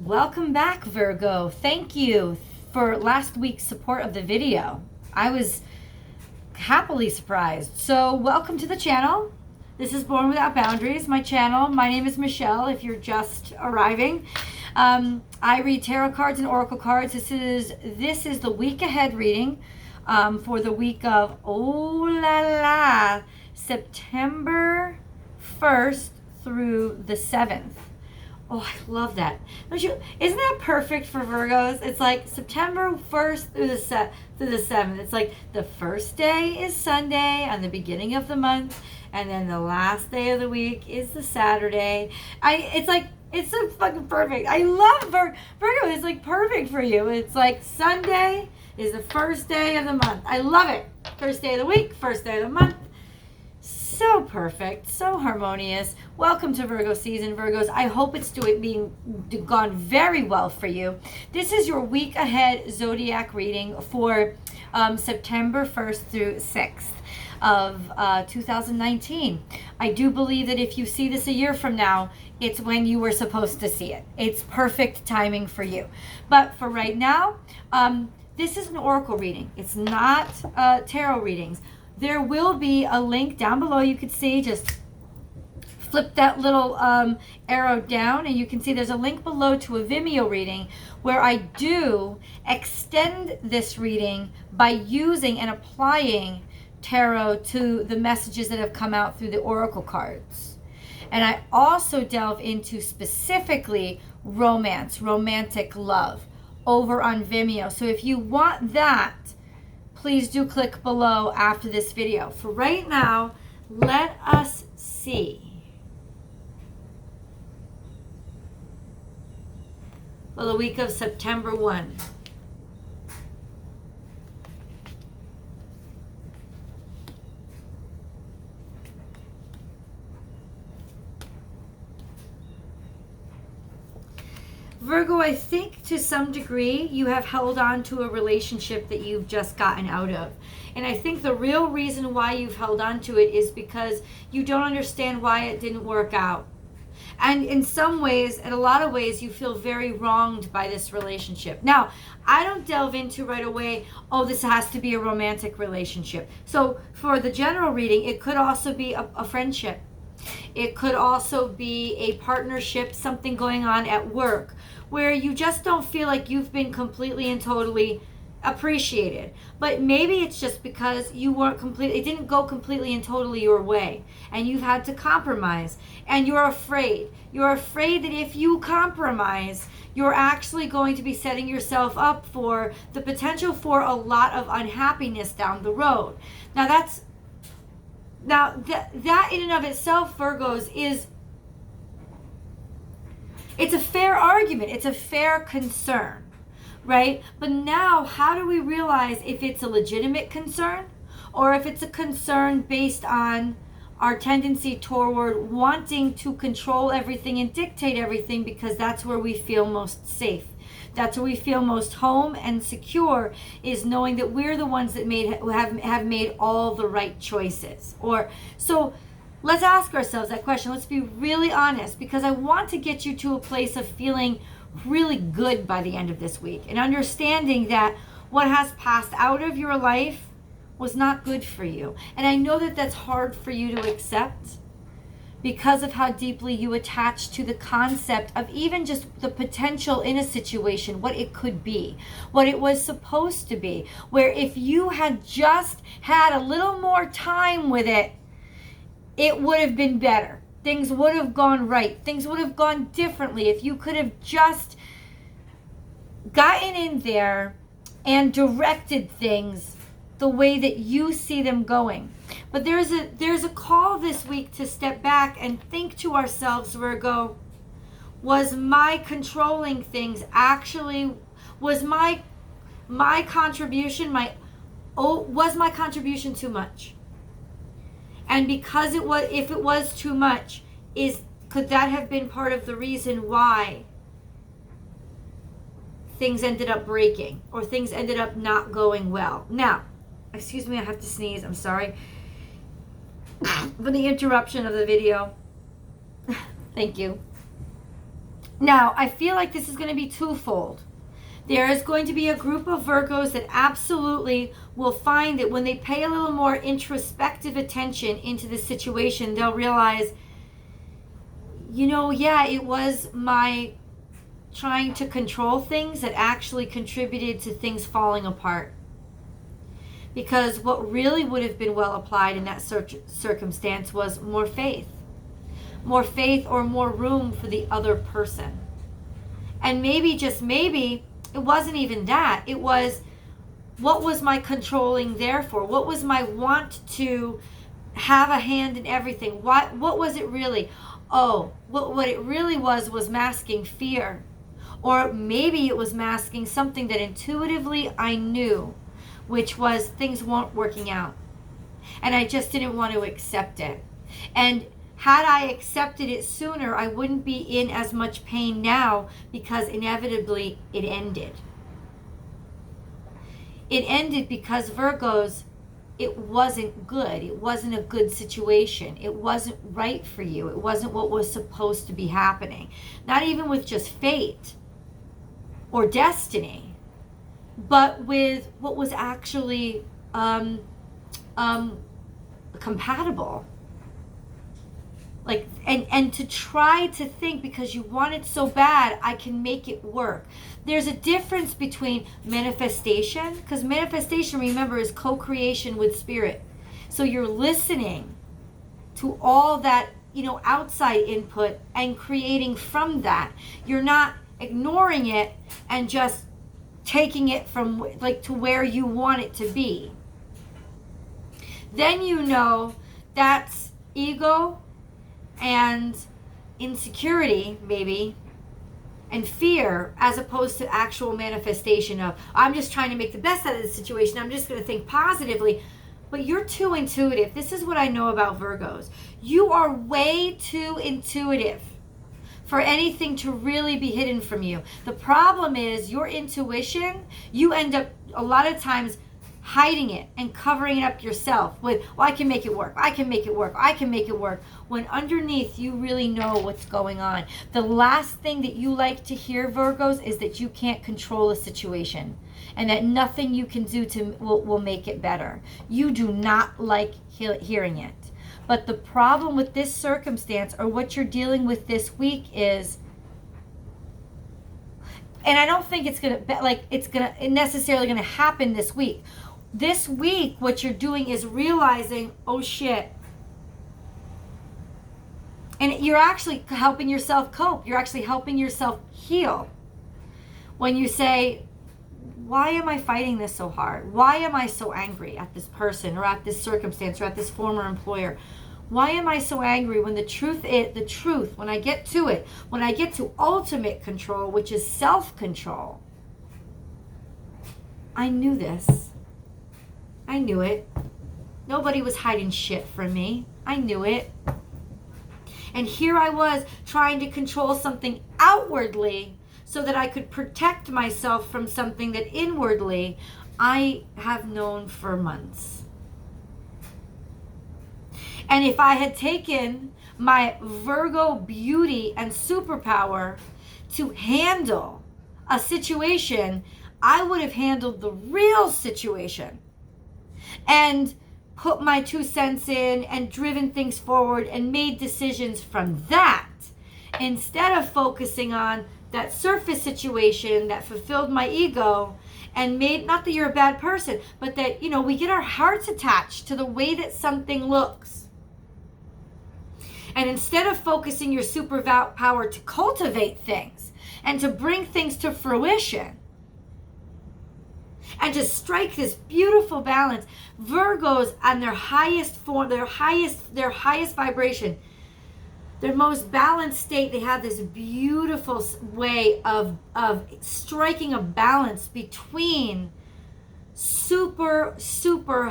Welcome back, Virgo. Thank you for last week's support of the video. I was happily surprised. So welcome to the channel. This is Born Without Boundaries, my channel. My name is Michelle, if you're just arriving. I read tarot cards and oracle cards. This is the week ahead reading for the week of, September 1st through the 7th. Oh, I love that. Don't you? Isn't that perfect for Virgos? It's like September 1st through the 7th. It's like the first day is Sunday on the beginning of the month, and then the last day of the week is the Saturday. It's so fucking perfect. I love Virgo. It's like perfect for you. It's like Sunday is the first day of the month. I love it. First day of the week, first day of the month. So perfect, so harmonious. Welcome to Virgo season, Virgos. I hope it's gone very well for you. This is your week ahead zodiac reading for September 1st through 6th of 2019. I do believe that if you see this a year from now, it's when you were supposed to see it. It's perfect timing for you. But for right now, this is an oracle reading. It's not tarot readings. There will be a link down below. You can see, just flip that little arrow down and you can see there's a link below to a Vimeo reading where I do extend this reading by using and applying tarot to the messages that have come out through the oracle cards. And I also delve into specifically romance, romantic love over on Vimeo. So if you want that, please do click below after this video. For right now, let us see. Well, the week of September 1. Virgo, I think to some degree you have held on to a relationship that you've just gotten out of. And I think the real reason why you've held on to it is because you don't understand why it didn't work out. And in some ways, in a lot of ways, you feel very wronged by this relationship. Now, I don't delve into right away, oh, this has to be a romantic relationship. So for the general reading, it could also be a friendship. It could also be a partnership, something going on at work, where you just don't feel like you've been completely and totally appreciated. But maybe it's just because you weren't completely, it didn't go completely and totally your way, and you've had to compromise, and you're afraid. You're afraid that if you compromise, you're actually going to be setting yourself up for the potential for a lot of unhappiness down the road. Now that in and of itself, Virgos, it's a fair argument. It's a fair concern, right? But now, how do we realize if it's a legitimate concern or if it's a concern based on our tendency toward wanting to control everything and dictate everything because that's where we feel most safe? That's where we feel most home and secure, is knowing that we're the ones that have made all the right choices. So let's ask ourselves that question. Let's be really honest, because I want to get you to a place of feeling really good by the end of this week and understanding that what has passed out of your life was not good for you. And I know that that's hard for you to accept because of how deeply you attach to the concept of even just the potential in a situation, what it could be, what it was supposed to be, where if you had just had a little more time with it, it would have been better. Things would have gone right. Things would have gone differently if you could have just gotten in there and directed things the way that you see them going. But there's a call this week to step back and think to ourselves, Virgo, was my controlling things actually, was my contribution, was my contribution too much? And because if it was too much, could that have been part of the reason why things ended up breaking or things ended up not going well? Now, excuse me, I have to sneeze, I'm sorry for the interruption of the video. Thank you. Now, I feel like this is going to be twofold. There is going to be a group of Virgos that absolutely will find that when they pay a little more introspective attention into the situation, they'll realize, yeah, it was my trying to control things that actually contributed to things falling apart. Because what really would have been well applied in that circumstance was more faith. More faith or more room for the other person. And maybe, just maybe, it wasn't even that. It was, what was my controlling there for? What was my want to have a hand in everything? What was it really? Oh, what it really was masking fear. Or maybe it was masking something that intuitively I knew, which was things weren't working out. And I just didn't want to accept it. And had I accepted it sooner, I wouldn't be in as much pain now, because inevitably it ended. It ended because, Virgos, it wasn't good. It wasn't a good situation. It wasn't right for you. It wasn't what was supposed to be happening. Not even with just fate or destiny, but with what was actually compatible. Like, and to try to think, because you want it so bad, I can make it work. There's a difference between manifestation, because manifestation, remember, is co-creation with spirit. So you're listening to all that, outside input and creating from that. You're not ignoring it and just taking it from to where you want it to be. Then that's ego and insecurity, maybe, and fear, as opposed to actual manifestation of, I'm just trying to make the best out of the situation. I'm just going to think positively. But you're too intuitive. This is what I know about Virgos. You are way too intuitive for anything to really be hidden from you. The problem is your intuition, you end up a lot of times hiding it and covering it up yourself with, I can make it work, I can make it work, I can make it work, when underneath you really know what's going on. The last thing that you like to hear, Virgos, is that you can't control a situation and that nothing you can do will make it better. You do not like hearing it. But the problem with this circumstance, or what you're dealing with this week, is, and I don't think it's necessarily gonna happen this week. This week, what you're doing is realizing, oh shit. And you're actually helping yourself cope. You're actually helping yourself heal. When you say, why am I fighting this so hard? Why am I so angry at this person or at this circumstance or at this former employer? Why am I so angry, when the truth, when I get to it, when I get to ultimate control, which is self-control, I knew this. I knew it. Nobody was hiding shit from me. I knew it. And here I was trying to control something outwardly so that I could protect myself from something that inwardly I have known for months. And if I had taken my Virgo beauty and superpower to handle a situation, I would have handled the real situation and put my 2 cents in and driven things forward and made decisions from that, instead of focusing on that surface situation that fulfilled my ego and made, not that you're a bad person, but that, we get our hearts attached to the way that something looks. And instead of focusing your superpower to cultivate things and to bring things to fruition and to strike this beautiful balance, Virgos on their highest form, their highest vibration, their most balanced state, they have this beautiful way of striking a balance between super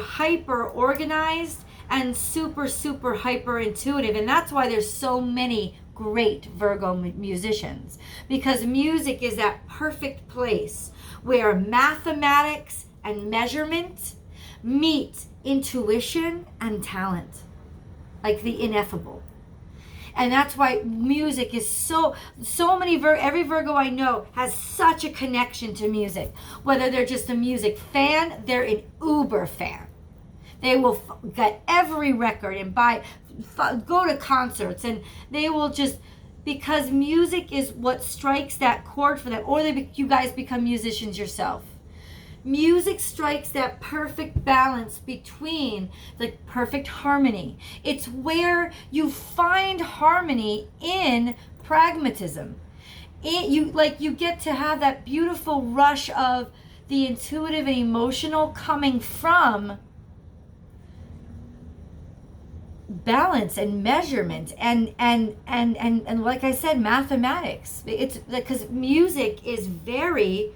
hyper organized and super hyper intuitive. And that's why there's so many great Virgo musicians, because music is that perfect place where mathematics and measurement meet intuition and talent, like the ineffable. And that's why music is so many, every Virgo I know has such a connection to music. Whether they're just a music fan, they're an uber fan. They will get every record and go to concerts, and they will just, because music is what strikes that chord for them. Or you guys become musicians yourself. Music strikes that perfect balance between the perfect harmony. It's where you find harmony in pragmatism. You get to have that beautiful rush of the intuitive and emotional coming from balance and measurement and like I said, mathematics. It's because music is very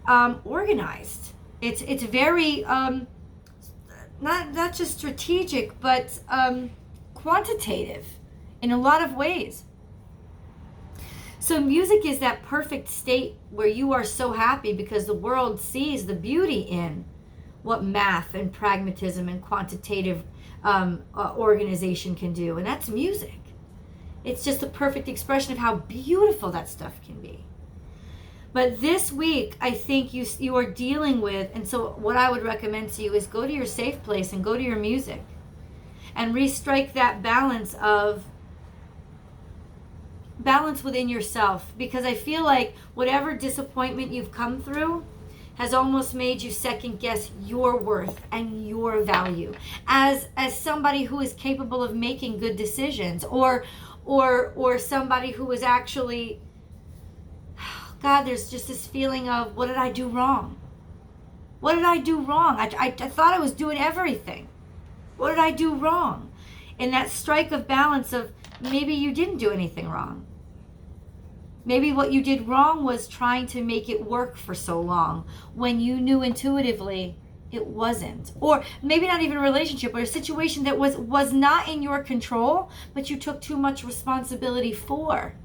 organized. It's very not just strategic, but quantitative in a lot of ways. So music is that perfect state where you are so happy because the world sees the beauty in what math and pragmatism and quantitative organization can do, and that's music. It's just a perfect expression of how beautiful that stuff can be. But this week, I think you are dealing with, and so what I would recommend to you is go to your safe place and go to your music and restrike that balance within yourself, because I feel like whatever disappointment you've come through has almost made you second guess your worth and your value as somebody who is capable of making good decisions, or somebody who is actually, God, there's just this feeling of, what did I do wrong? What did I do wrong? I thought I was doing everything. What did I do wrong? And that strike of balance of, maybe you didn't do anything wrong. Maybe what you did wrong was trying to make it work for so long when you knew intuitively it wasn't. Or maybe not even a relationship, but a situation that was not in your control, but you took too much responsibility for.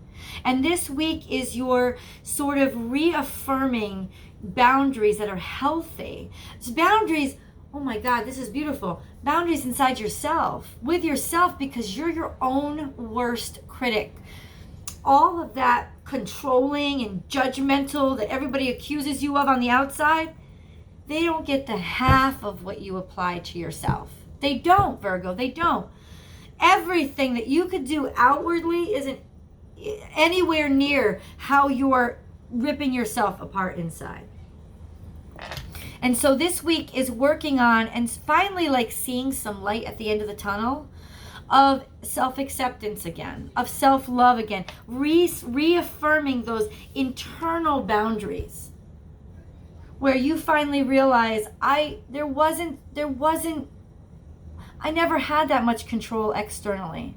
And this week is your sort of reaffirming boundaries that are healthy. It's boundaries, oh my God, this is beautiful. Boundaries inside yourself, with yourself, because you're your own worst critic. All of that controlling and judgmental that everybody accuses you of on the outside, they don't get the half of what you apply to yourself. They don't, Virgo, they don't. Everything that you could do outwardly isn't anywhere near how you're ripping yourself apart inside. And so this week is working on and finally like seeing some light at the end of the tunnel of self-acceptance again, of self-love again, reaffirming those internal boundaries where you finally realize I never had that much control externally.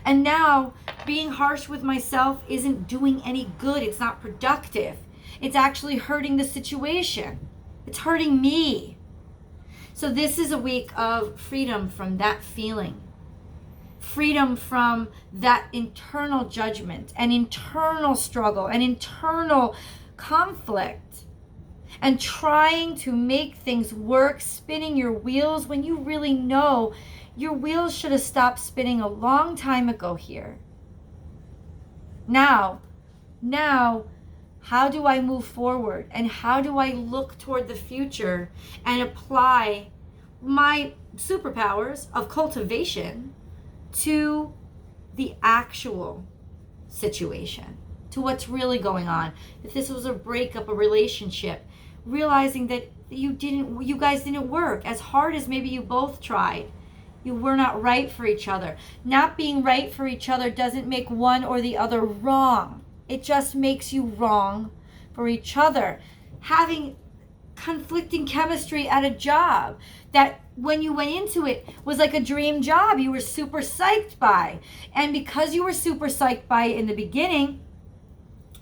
And now being harsh with myself isn't doing any good. It's not productive. It's actually hurting the situation. It's hurting me. So this is a week of freedom from that feeling. Freedom from that internal judgment, and internal struggle, and internal conflict. And trying to make things work, spinning your wheels when you really know your wheels should have stopped spinning a long time ago here. Now, how do I move forward? And how do I look toward the future and apply my superpowers of cultivation to the actual situation, to what's really going on? If this was a breakup, a relationship, realizing that you guys didn't work as hard as maybe you both tried. You were not right for each other. Not being right for each other doesn't make one or the other wrong. It just makes you wrong for each other. Having conflicting chemistry at a job that when you went into it was like a dream job you were super psyched by. And because you were super psyched by it in the beginning,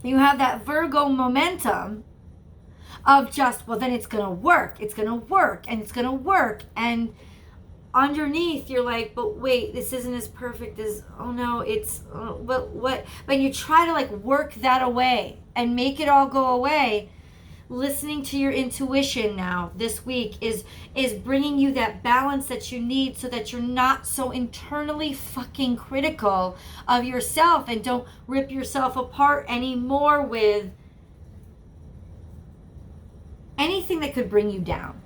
you have that Virgo momentum of just, well, then it's going to work. It's going to work and it's going to work. And underneath you're like, but wait, this isn't as perfect as, oh no, it's, but you try to like work that away and make it all go away. listening to your intuition now this week is bringing you that balance that you need so that you're not so internally fucking critical of yourself and don't rip yourself apart anymore with anything that could bring you down.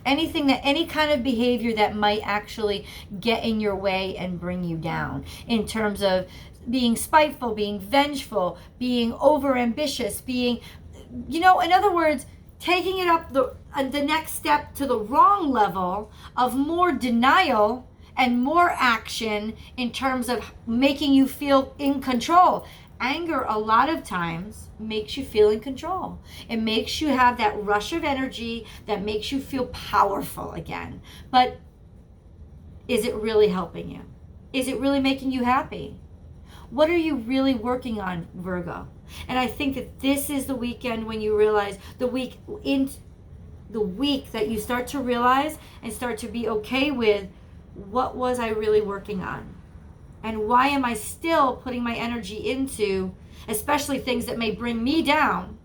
Any kind of behavior that might actually get in your way and bring you down in terms of being spiteful, being vengeful, being overambitious, being, in other words, taking it up the next step to the wrong level of more denial and more action in terms of making you feel in control. Anger a lot of times makes you feel in control. It makes you have that rush of energy that makes you feel powerful again. But is it really helping you? Is it really making you happy? What are you really working on, Virgo? And I think that this is the weekend when you realize the week that you start to realize and start to be okay with, what was I really working on? And why am I still putting my energy into, especially things that may bring me down,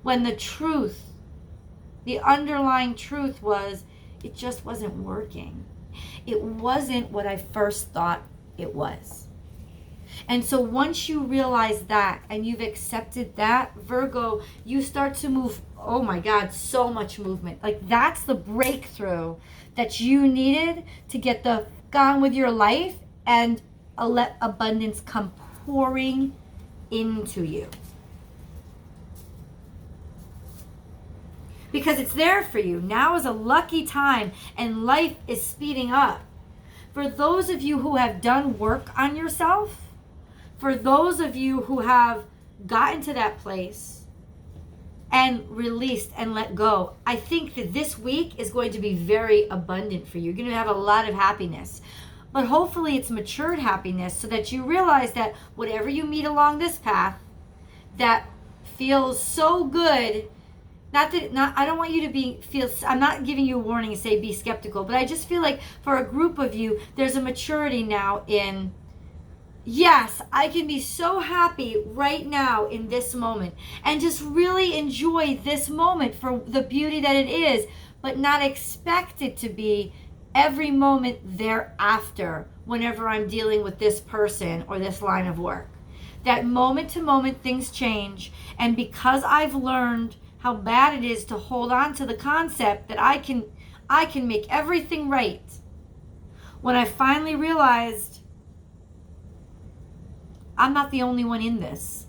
when the truth, the underlying truth was, it just wasn't working. It wasn't what I first thought it was. And so once you realize that and you've accepted that, Virgo, you start to move, oh my God, so much movement. Like that's the breakthrough that you needed to get the on with your life and let abundance come pouring into you. Because it's there for you. Now is a lucky time and life is speeding up. For those of you who have done work on yourself, for those of you who have gotten to that place and released and let go, I think that this week is going to be very abundant for you. You're going to have a lot of happiness. But hopefully it's matured happiness so that you realize that whatever you meet along this path that feels so good, I don't want you to I'm not giving you a warning and say be skeptical, but I just feel like for a group of you, there's a maturity now in, yes, I can be so happy right now in this moment and just really enjoy this moment for the beauty that it is, but not expect it to be every moment thereafter whenever I'm dealing with this person or this line of work. That moment to moment things change, and because I've learned how bad it is to hold on to the concept that I can make everything right, when I finally realized I'm not the only one in this.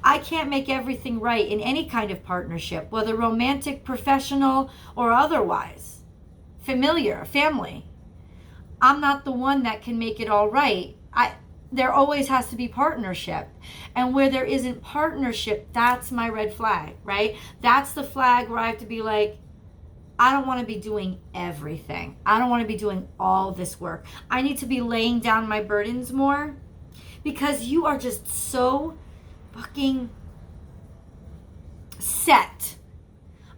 I can't make everything right in any kind of partnership, whether romantic, professional, or otherwise. Familiar, family. I'm not the one that can make it all right. There always has to be partnership. And where there isn't partnership, that's my red flag, right? That's the flag where I have to be like, I don't want to be doing everything. I don't want to be doing all this work. I need to be laying down my burdens more, because you are just so fucking set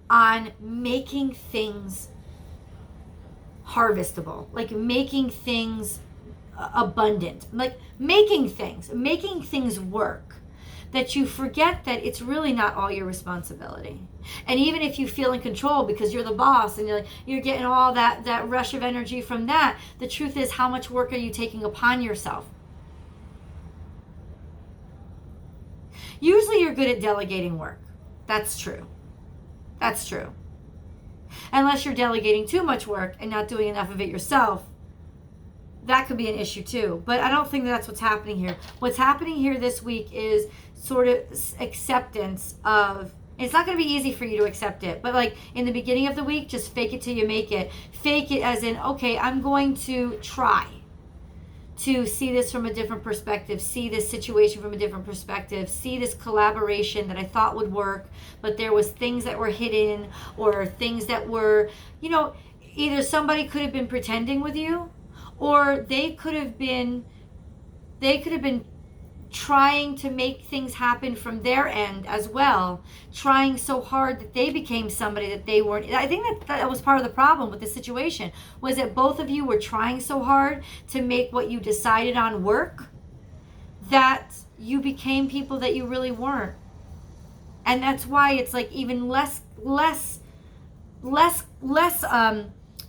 on making things harvestable, like making things abundant, like making things work, that you forget that it's really not all your responsibility. And even if you feel in control because you're the boss and you're getting all that rush of energy from that, the truth is, how much work are you taking upon yourself? Usually you're good at delegating work. That's true. Unless you're delegating too much work and not doing enough of it yourself, that could be an issue too. But I don't think that's what's happening here. What's happening here this week is sort of acceptance of, it's not going to be easy for you to accept it, but like in the beginning of the week, just fake it till you make it. Fake it as in, okay, I'm going to try to see this from a different perspective, see this situation from a different perspective, see this collaboration that I thought would work, but there was things that were hidden, or things that were, either somebody could have been pretending with you, or they could have been trying to make things happen from their end as well, trying so hard that they became somebody that they weren't. I think that was part of the problem with the situation, was that both of you were trying so hard to make what you decided on work that you became people that you really weren't. And that's why it's like even less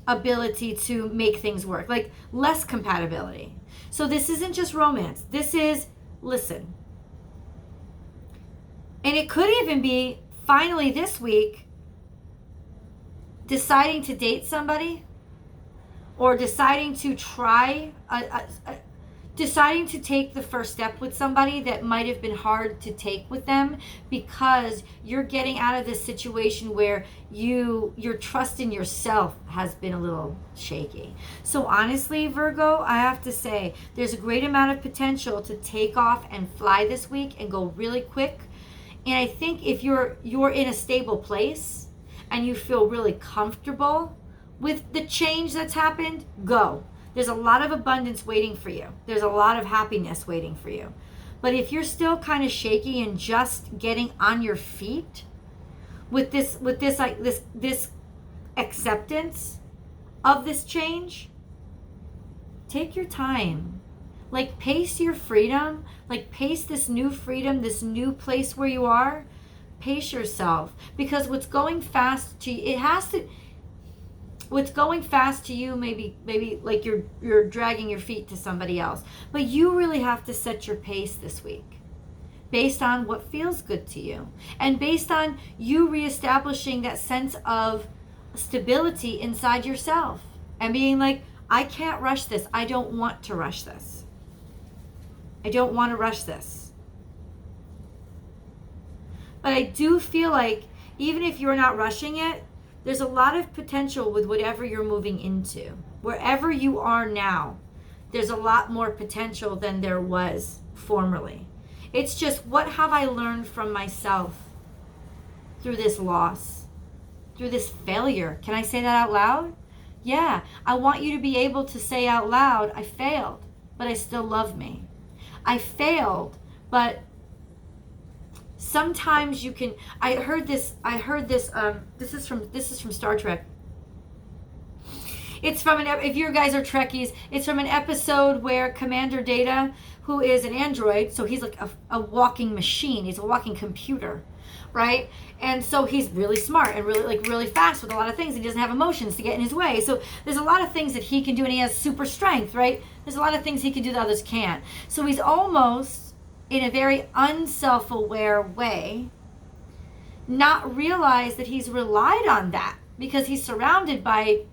ability to make things work, like less compatibility. So this isn't just romance. This is, listen. And it could even be finally this week deciding to date somebody, or deciding to try deciding to take the first step with somebody that might have been hard to take with them, because you're getting out of this situation where your trust in yourself has been a little shaky. So honestly, Virgo, I have to say there's a great amount of potential to take off and fly this week and go really quick. And I think if you're in a stable place and you feel really comfortable with the change that's happened, go. There's a lot of abundance waiting for you. There's a lot of happiness waiting for you. But if you're still kind of shaky and just getting on your feet with this acceptance of this change, take your time. Like, pace your freedom. Like, pace this new freedom, this new place where you are. Pace yourself, because what's going fast to you, what's going fast to you, maybe like you're dragging your feet to somebody else. But you really have to set your pace this week based on what feels good to you, and based on you reestablishing that sense of stability inside yourself and being like, I can't rush this. I don't want to rush this. I don't want to rush this. But I do feel like even if you're not rushing it, there's a lot of potential with whatever you're moving into. Wherever you are now, there's a lot more potential than there was formerly. It's just, what have I learned from myself through this loss, through this failure? Can I say that out loud? Yeah, I want you to be able to say out loud, I failed, but I still love me. I failed, but sometimes you can. I heard this. This is from Star Trek. It's from if you guys are Trekkies, it's from an episode where Commander Data, who is an android, so he's like a walking machine. He's a walking computer, right? And so he's really smart and really fast with a lot of things. He doesn't have emotions to get in his way. So there's a lot of things that he can do, and he has super strength, right? There's a lot of things he can do that others can't. So he's almost, in a very unself-aware way, not realize that he's relied on that, because he's surrounded by,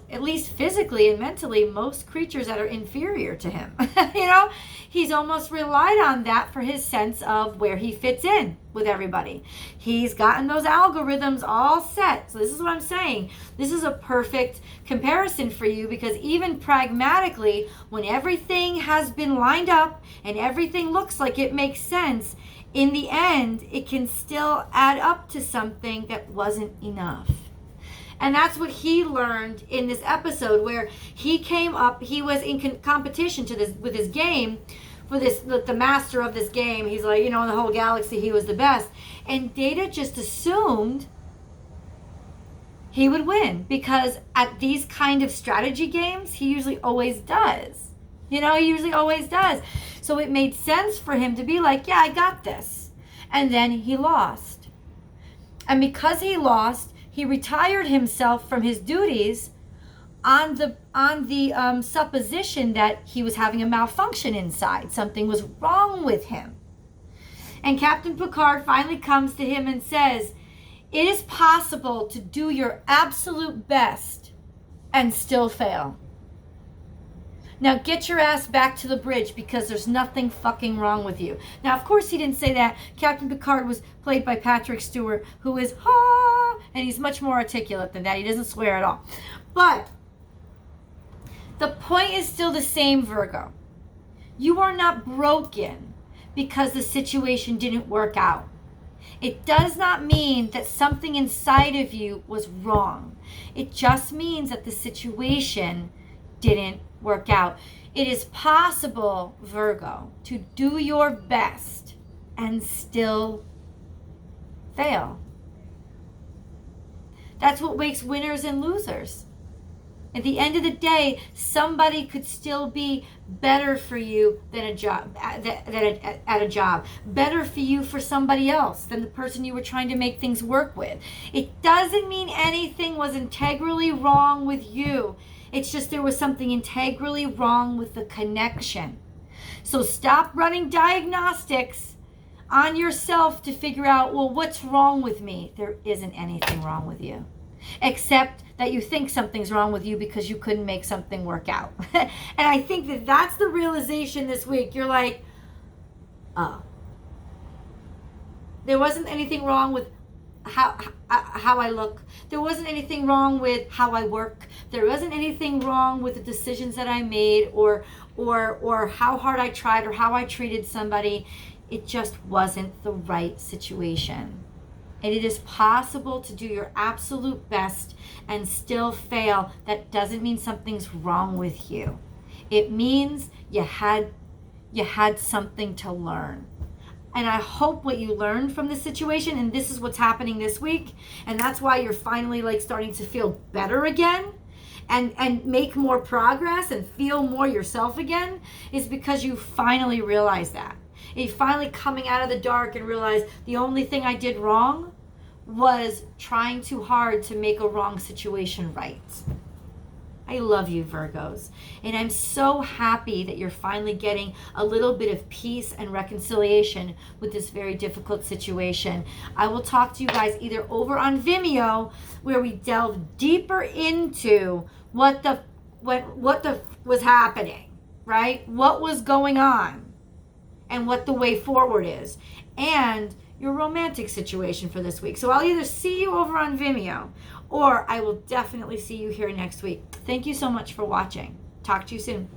at least physically and mentally, most creatures that are inferior to him. He's almost relied on that for his sense of where he fits in with everybody. He's gotten those algorithms all set. So this is what I'm saying. This is a perfect comparison for you, because even pragmatically, when everything has been lined up and everything looks like it makes sense, in the end, it can still add up to something that wasn't enough. And that's what he learned in this episode, where he came up, he was in competition with his game, for the master of this game. He's like, in the whole galaxy, he was the best. And Data just assumed he would win, because at these kind of strategy games, he usually always does. He usually always does. So it made sense for him to be like, yeah, I got this. And then he lost. And because he lost, he retired himself from his duties on the supposition that he was having a malfunction inside. Something was wrong with him. And Captain Picard finally comes to him and says, it is possible to do your absolute best and still fail. Now get your ass back to the bridge, because there's nothing fucking wrong with you. Now, of course, he didn't say that. Captain Picard was played by Patrick Stewart, who is, and he's much more articulate than that. He doesn't swear at all. But the point is still the same, Virgo. You are not broken because the situation didn't work out. It does not mean that something inside of you was wrong. It just means that the situation didn't work out. It is possible, Virgo, to do your best and still fail. That's what makes winners and losers. At the end of the day, somebody could still be better for you than a job, at a job. Better for you for somebody else than the person you were trying to make things work with. It doesn't mean anything was integrally wrong with you. It's just there was something integrally wrong with the connection. So stop running diagnostics on yourself to figure out, well, what's wrong with me? There isn't anything wrong with you, except that you think something's wrong with you because you couldn't make something work out. And I think that that's the realization this week. You're like, oh, there wasn't anything wrong with how I look. There wasn't anything wrong with how I work. There wasn't anything wrong with the decisions that I made or how hard I tried or how I treated somebody. It just wasn't the right situation. And it is possible to do your absolute best and still fail. That doesn't mean something's wrong with you. It means you had something to learn. And I hope what you learned from this situation, and this is what's happening this week, and that's why you're finally like starting to feel better again and make more progress and feel more yourself again, is because you finally realize that. And you're finally coming out of the dark and realize the only thing I did wrong was trying too hard to make a wrong situation right. I love you, Virgos. And I'm so happy that you're finally getting a little bit of peace and reconciliation with this very difficult situation. I will talk to you guys either over on Vimeo, where we delve deeper into what was happening, right? What was going on and what the way forward is. And your romantic situation for this week. So I'll either see you over on Vimeo or I will definitely see you here next week. Thank you so much for watching. Talk to you soon.